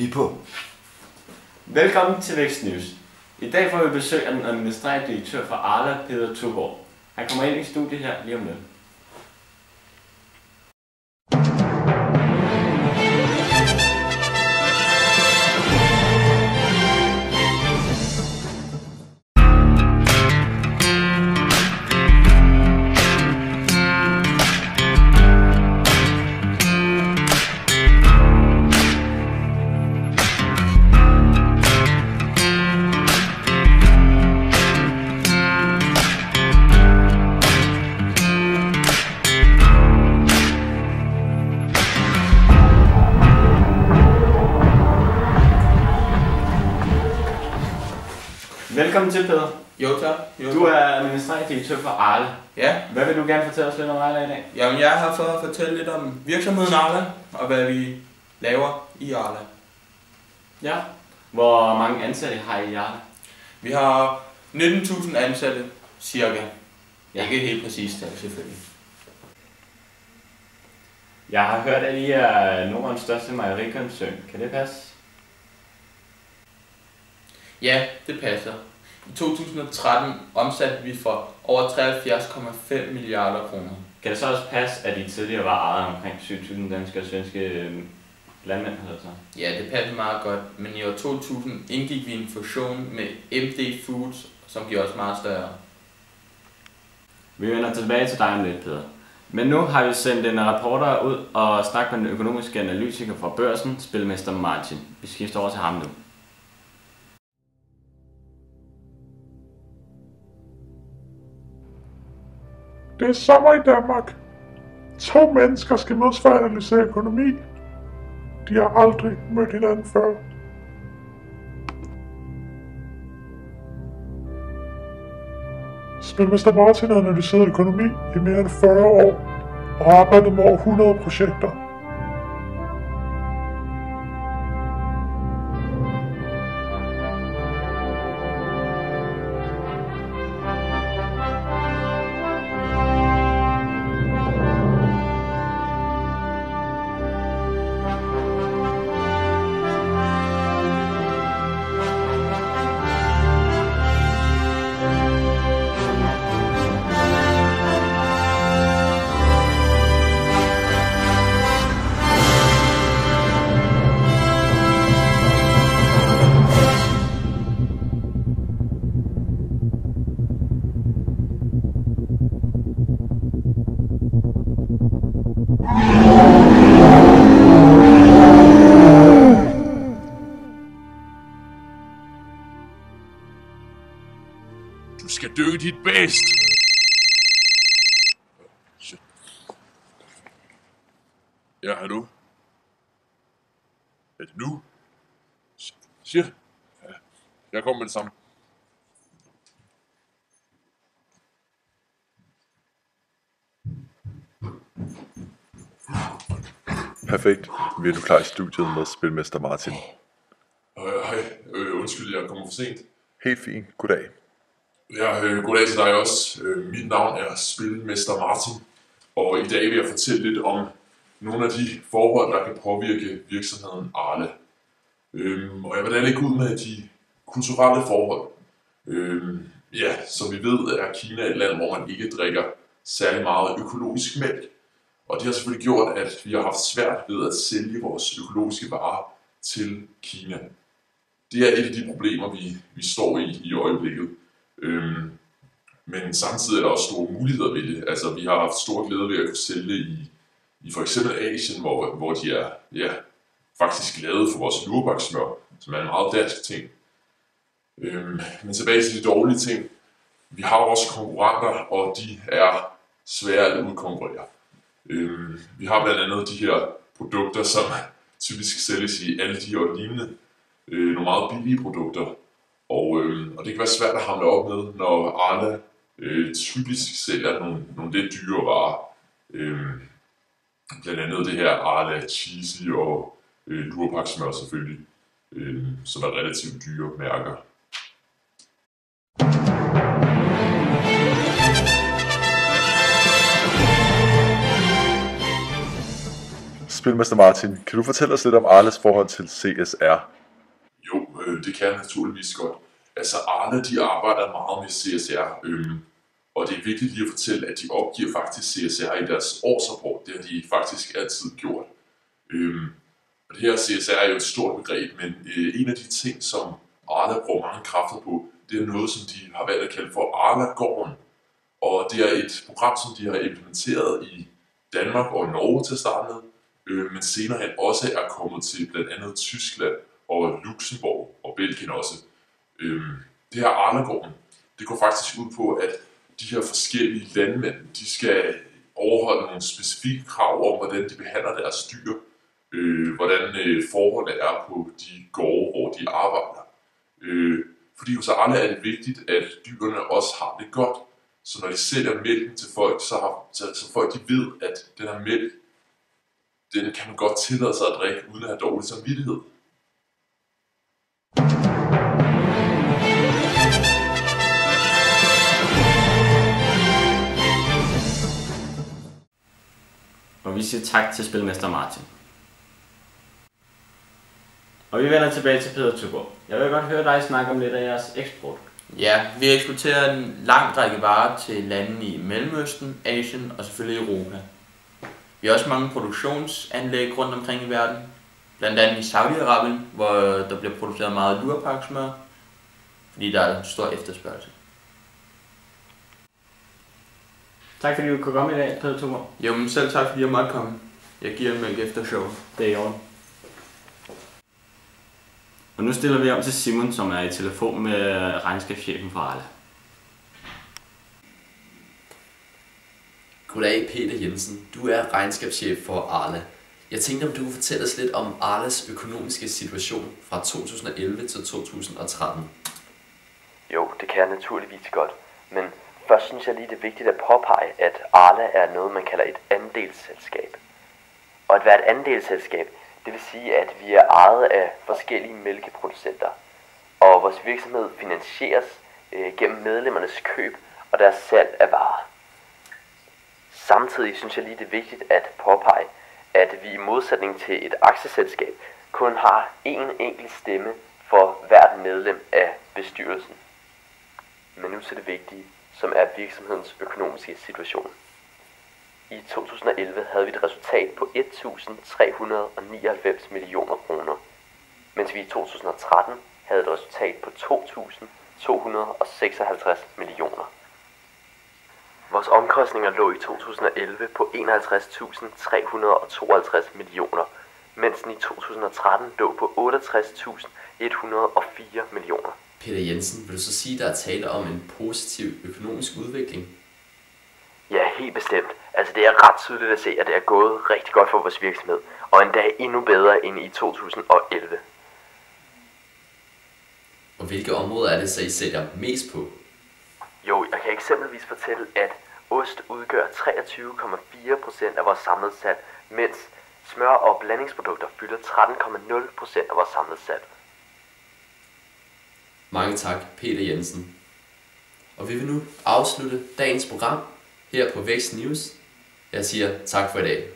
Vi er på. Velkommen til Vækst News. I dag får vi besøg af den administrerende direktør for Arla, Peter Tuborg. Han kommer ind i studiet her lige om lidt. Velkommen til, Peter. Jo tak. Du er administrerende direktør for Arla. Ja. Hvad vil du gerne fortælle os lidt om Arla i dag? Jamen, jeg har for at fortælle lidt om virksomheden Arla, og hvad vi laver i Arla. Ja. Hvor mange ansatte har I Arla? Vi har 19.000 ansatte, cirka. Ja. Ikke helt præcist, selvfølgelig. Jeg har hørt, at I er Nordens største mejerikoncern. Kan det passe? Ja, det passer. I 2013 omsatte vi for over 73,5 milliarder kroner. Kan det så også passe, at I tidligere var ejet omkring 7.000 danske og svenske landmænd? Altså? Ja, det passer meget godt, men i år 2000 indgik vi en fusion med MD Foods, som giver os meget større. Vi vender tilbage til dig om lidt, Peter. Men nu har vi sendt en reporter ud og snakket med den økonomiske analytiker fra Børsen, spilmester Martin. Vi skifter over til ham nu. Det er sommer i Danmark. 2 mennesker skal mødes for at analysere økonomi. De har aldrig mødt hinanden før. Spilmester Martin har analyseret økonomi i mere end 40 år og har arbejdet med over 100 projekter. Du skal dø dit bedst. Shit. Ja, hallo? Er det nu? Shit. Ja, jeg kommer med det samme. Perfekt. Vi er nu klar i studiet med spilmester Martin. Hej. Undskyld, jeg kommer for sent. Helt fint. Goddag. Ja, goddag til dig også. Mit navn er Spilmester Martin, og i dag vil jeg fortælle lidt om nogle af de forhold, der kan påvirke virksomheden Arla. Og jeg vil da lægge ud med de kulturelle forhold. Ja, som vi ved, er Kina et land, hvor man ikke drikker særlig meget økologisk mælk. Og det har selvfølgelig gjort, at vi har haft svært ved at sælge vores økologiske varer til Kina. Det er et af de problemer, vi står i øjeblikket. Men samtidig er der også store muligheder ved det. Altså, vi har haft stor glæde ved at kunne sælge i for eksempel Asien, hvor de er faktisk glade for vores lurebaksmør, som er en meget dansk ting. Men tilbage til de dårlige ting. Vi har også konkurrenter, og de er svære at udkonkurrere. Vi har blandt andet de her produkter, som typisk sælges i Aldi og lignende. Nogle meget billige produkter. Og det kan være svært at hamle op med, når Arla typisk sælger nogle lidt dyre varer. Blandt andet det her Arla Cheesy og Lurpak-smør selvfølgelig, som er relativt dyre mærker. Spilmester Martin, kan du fortælle os lidt om Arles forhold til CSR? Jo, det kan jeg naturligvis godt. Altså Arla, de arbejder meget med CSR, og det er vigtigt lige at fortælle, at de opgiver faktisk CSR i deres årsrapport. Det har de faktisk altid gjort. Og det her CSR er jo et stort begreb, men en af de ting, som Arla bruger mange kræfter på, det er noget, som de har valgt at kalde for Arla-gården. Og det er et program, som de har implementeret i Danmark og Norge til at starte med, men senere hen også er kommet til blandt andet Tyskland og Luxembourg og Belgien også. Det her Arla-gården, det går faktisk ud på, at de her forskellige landmænd, de skal overholde nogle specifikke krav om, hvordan de behandler deres dyr, hvordan forholdene er på de gårde, hvor de arbejder. Fordi hos Arla er det vigtigt, at dyrene også har det godt. Så når de sælger mælken til folk, så folk de ved, at den her mælk, den kan man godt tillade sig at drikke, uden at have dårlig samvittighed. Og vi siger tak til Spilmester Martin. Og vi vender tilbage til Peder Tuborg. Jeg vil godt høre dig snakke om lidt af jeres eksport. Ja, vi eksporterer en lang række varer til lande i Mellemøsten, Asien og selvfølgelig Europa. Vi har også mange produktionsanlæg rundt omkring i verden. Blandt andet i Saudi-Arabien, hvor der bliver produceret meget lurpaksmør, fordi der er en stor efterspørgsel. Tak fordi du kunne komme i dag, Peder Tuborg. Jo, men selv tak fordi jeg måtte komme. Jeg giver en mælk efter show. Det er i orden. Og nu stiller vi om til Simon, som er i telefon med regnskabschefen for Arla. Goddag, Peter Jensen. Du er regnskabschef for Arla. Jeg tænkte, om du kunne fortælle os lidt om Arlas økonomiske situation fra 2011 til 2013. Jo, det kan jeg naturligvis godt. Men først synes jeg lige, det er vigtigt at påpege, at Arla er noget, man kalder et andelsselskab. Og at være et andelsselskab, det vil sige, at vi er ejet af forskellige mælkeproducenter, og vores virksomhed finansieres gennem medlemmernes køb og deres salg af varer. Samtidig synes jeg lige, det er vigtigt at påpege, at vi i modsætning til et aktieselskab kun har én enkelt stemme for hvert medlem af bestyrelsen. Men nu til det vigtige, som er virksomhedens økonomiske situation. I 2011 havde vi et resultat på 1.399 millioner kroner, mens vi i 2013 havde et resultat på 2.256 millioner. Vores omkostninger lå i 2011 på 51.352 millioner, mens den i 2013 lå på 68.104 millioner. Peter Jensen, vil du så sige, at der er tale om en positiv økonomisk udvikling? Ja, helt bestemt. Altså det er ret tydeligt at se, at det er gået rigtig godt for vores virksomhed, og endda endnu bedre end i 2011. Og hvilke områder er det så, I sælger mest på? Jo, jeg kan eksempelvis fortælle, at ost udgør 23,4% af vores samlede salg, mens smør og blandingsprodukter fylder 13,0% af vores samlede salg. Mange tak, Peter Jensen. Og vi vil nu afslutte dagens program her på Vækst News. Jeg siger tak for i dag.